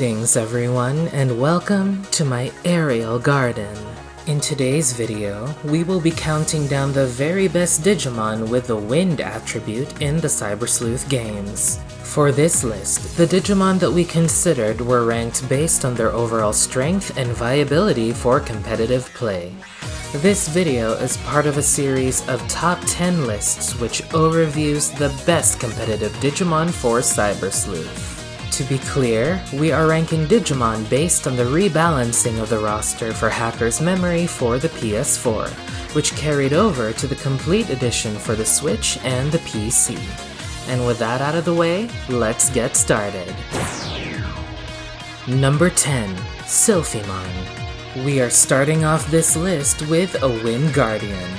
Greetings everyone, and welcome to my aerial garden. In today's video, we will be counting down the very best Digimon with the wind attribute in the Cyber Sleuth games. For this list, the Digimon that we considered were ranked based on their overall strength and viability for competitive play. This video is part of a series of top 10 lists which overviews the best competitive Digimon for Cyber Sleuth. To be clear, we are ranking Digimon based on the rebalancing of the roster for Hacker's Memory for the PS4, which carried over to the Complete Edition for the Switch and the PC. And with that out of the way, let's get started. Number 10. Sylphimon. We are starting off this list with a Wind Guardian.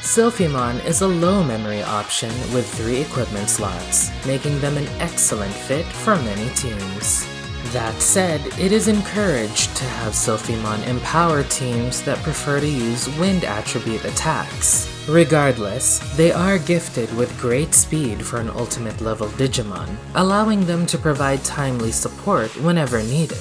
Sylphimon is a low memory option with 3 equipment slots, making them an excellent fit for many teams. That said, it is encouraged to have Sylphimon empower teams that prefer to use wind attribute attacks. Regardless, they are gifted with great speed for an ultimate level Digimon, allowing them to provide timely support whenever needed.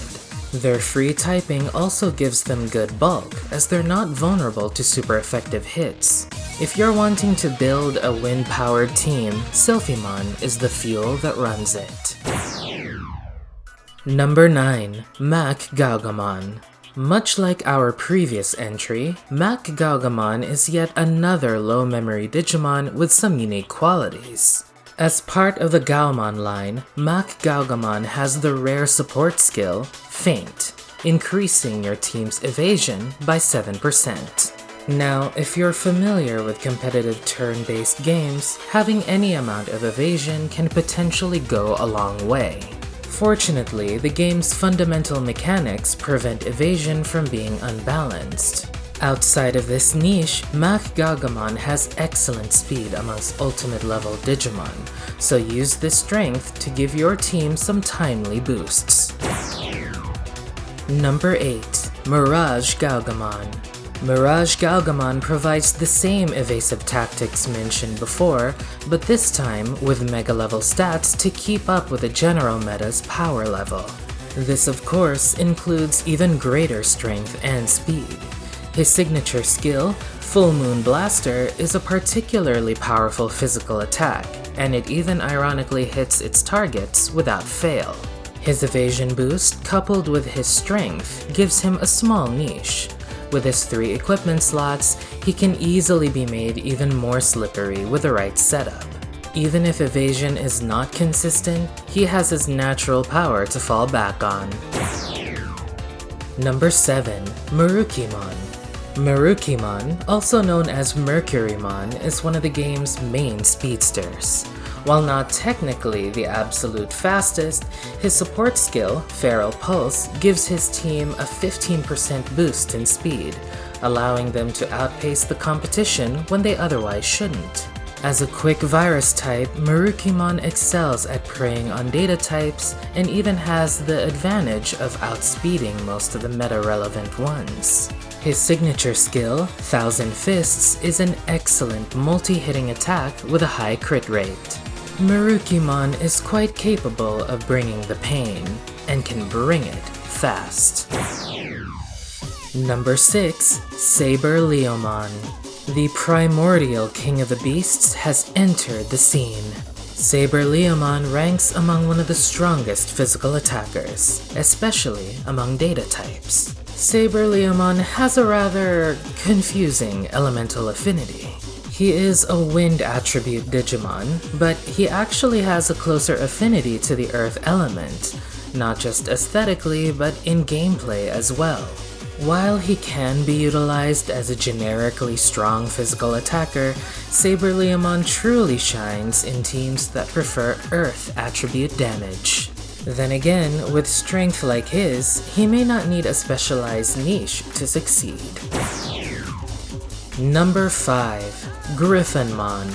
Their free typing also gives them good bulk, as they're not vulnerable to super effective hits. If you're wanting to build a wind-powered team, Sylphimon is the fuel that runs it. Number 9. Mirage Gagamon. Much like our previous entry, Mirage Gagamon is yet another low-memory Digimon with some unique qualities. As part of the Gaomon line, Mirage Gagamon has the rare support skill, Feint, increasing your team's evasion by 7%. Now, if you're familiar with competitive turn-based games, having any amount of evasion can potentially go a long way. Fortunately, the game's fundamental mechanics prevent evasion from being unbalanced. Outside of this niche, Mirage Gagamon has excellent speed amongst ultimate level Digimon, so use this strength to give your team some timely boosts. Number 8. Mirage Gagamon. Mirage Gagamon provides the same evasive tactics mentioned before, but this time with mega level stats to keep up with the general meta's power level. This of course includes even greater strength and speed. His signature skill, Full Moon Blaster, is a particularly powerful physical attack, and it even ironically hits its targets without fail. His evasion boost, coupled with his strength, gives him a small niche. With his 3 equipment slots, he can easily be made even more slippery with the right setup. Even if evasion is not consistent, he has his natural power to fall back on. Number 7. Marukimon. Marukimon, also known as Mercurymon, is one of the game's main speedsters. While not technically the absolute fastest, his support skill, Feral Pulse, gives his team a 15% boost in speed, allowing them to outpace the competition when they otherwise shouldn't. As a quick virus type, Marukimon excels at preying on data types and even has the advantage of outspeeding most of the meta-relevant ones. His signature skill, Thousand Fists, is an excellent multi-hitting attack with a high crit rate. Marukimon is quite capable of bringing the pain, and can bring it fast. Number 6. Saber Liman. The primordial king of the beasts has entered the scene. Saber Liman ranks among one of the strongest physical attackers, especially among data types. Saber Liman has a rather confusing elemental affinity. He is a wind attribute Digimon, but he actually has a closer affinity to the earth element, not just aesthetically but in gameplay as well. While he can be utilized as a generically strong physical attacker, Saber Liman truly shines in teams that prefer earth attribute damage. Then again, with strength like his, he may not need a specialized niche to succeed. Number 5. Griffinmon.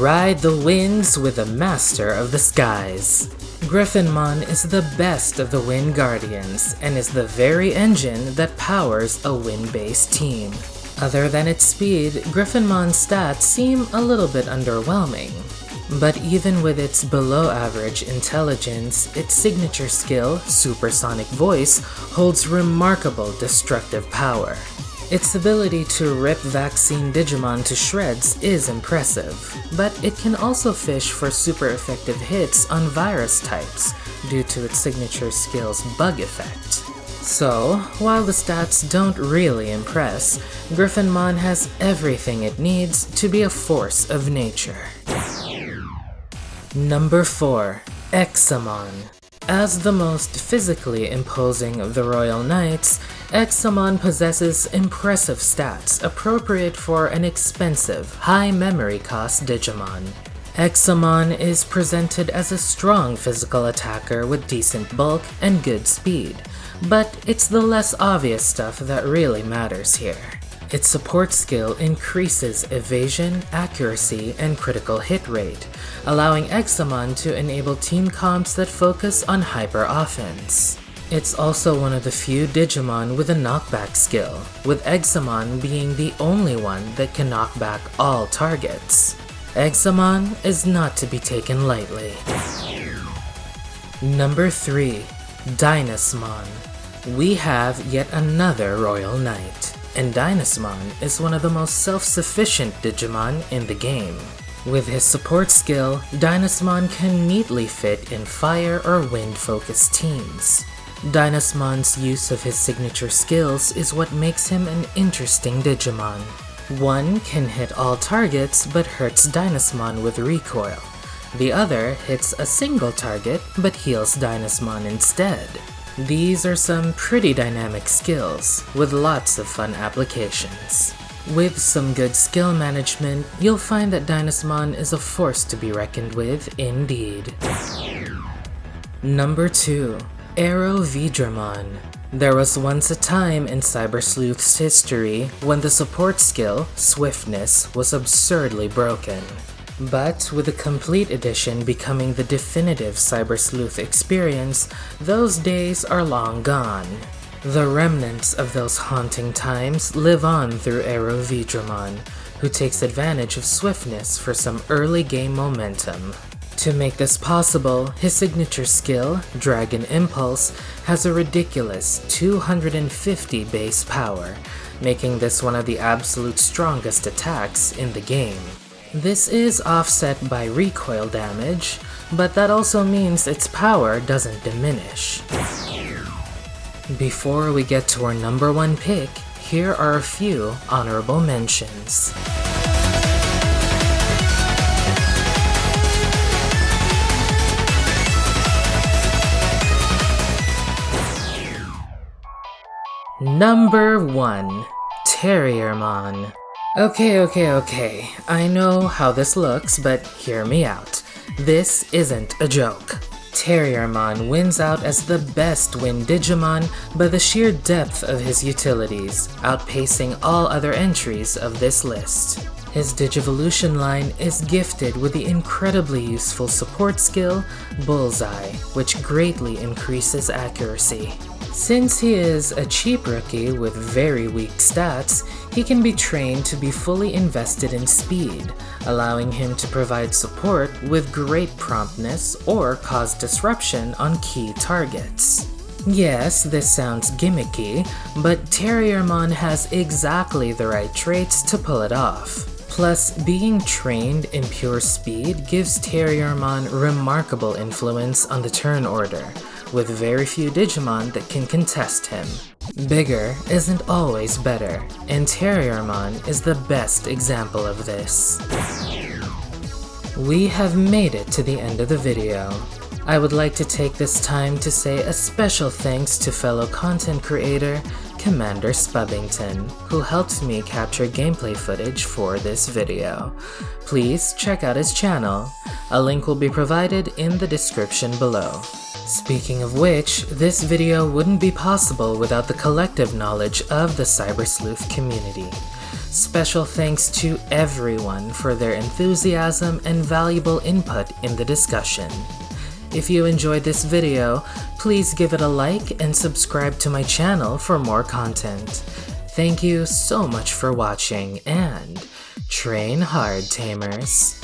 Ride the winds with the master of the skies. Griffinmon is the best of the Wind Guardians and is the very engine that powers a wind-based team. Other than its speed, Griffinmon's stats seem a little bit underwhelming. But even with its below-average intelligence, its signature skill, Supersonic Voice, holds remarkable destructive power. Its ability to rip vaccine Digimon to shreds is impressive, but it can also fish for super effective hits on virus types due to its signature skill's bug effect. So, while the stats don't really impress, Griffin Man has everything it needs to be a force of nature. Number 4. Examon. As the most physically imposing of the Royal Knights, Examon possesses impressive stats appropriate for an expensive, high memory cost Digimon. Examon is presented as a strong physical attacker with decent bulk and good speed, but it's the less obvious stuff that really matters here. Its support skill increases evasion, accuracy, and critical hit rate, allowing Examon to enable team comps that focus on hyper-offense. It's also one of the few Digimon with a knockback skill, with Examon being the only one that can knock back all targets. Examon is not to be taken lightly. Number 3. Dynasmon. We have yet another Royal Knight, and Dynasmon is one of the most self-sufficient Digimon in the game. With his support skill, Dynasmon can neatly fit in fire or wind-focused teams. Dynasmon's use of his signature skills is what makes him an interesting Digimon. One can hit all targets but hurts Dynasmon with recoil. The other hits a single target but heals Dynasmon instead. These are some pretty dynamic skills, with lots of fun applications. With some good skill management, you'll find that Dynasmon is a force to be reckoned with indeed. Number 2. Aerovidramon. There was once a time in Cyber Sleuth's history when the support skill, Swiftness, was absurdly broken. But with the complete edition becoming the definitive Cyber Sleuth experience, those days are long gone. The remnants of those haunting times live on through Aerovidramon, who takes advantage of Swiftness for some early game momentum. To make this possible, his signature skill, Dragon Impulse, has a ridiculous 250 base power, making this one of the absolute strongest attacks in the game. This is offset by recoil damage, but that also means its power doesn't diminish. Before we get to our number 1 pick, here are a few honorable mentions. Number 1. Terriermon. Okay, I know how this looks, but hear me out. This isn't a joke. Terriermon wins out as the best wind Digimon by the sheer depth of his utilities, outpacing all other entries of this list. His Digivolution line is gifted with the incredibly useful support skill, Bullseye, which greatly increases accuracy. Since he is a cheap rookie with very weak stats, he can be trained to be fully invested in speed, allowing him to provide support with great promptness or cause disruption on key targets. Yes, this sounds gimmicky, but Terriermon has exactly the right traits to pull it off. Plus, being trained in pure speed gives Terriermon remarkable influence on the turn order, with very few Digimon that can contest him. Bigger isn't always better, and Terriermon is the best example of this. We have made it to the end of the video. I would like to take this time to say a special thanks to fellow content creator, Commander Spubington, who helped me capture gameplay footage for this video. Please check out his channel. A link will be provided in the description below. Speaking of which, this video wouldn't be possible without the collective knowledge of the Cyber Sleuth community. Special thanks to everyone for their enthusiasm and valuable input in the discussion. If you enjoyed this video, please give it a like and subscribe to my channel for more content. Thank you so much for watching, and train hard, Tamers.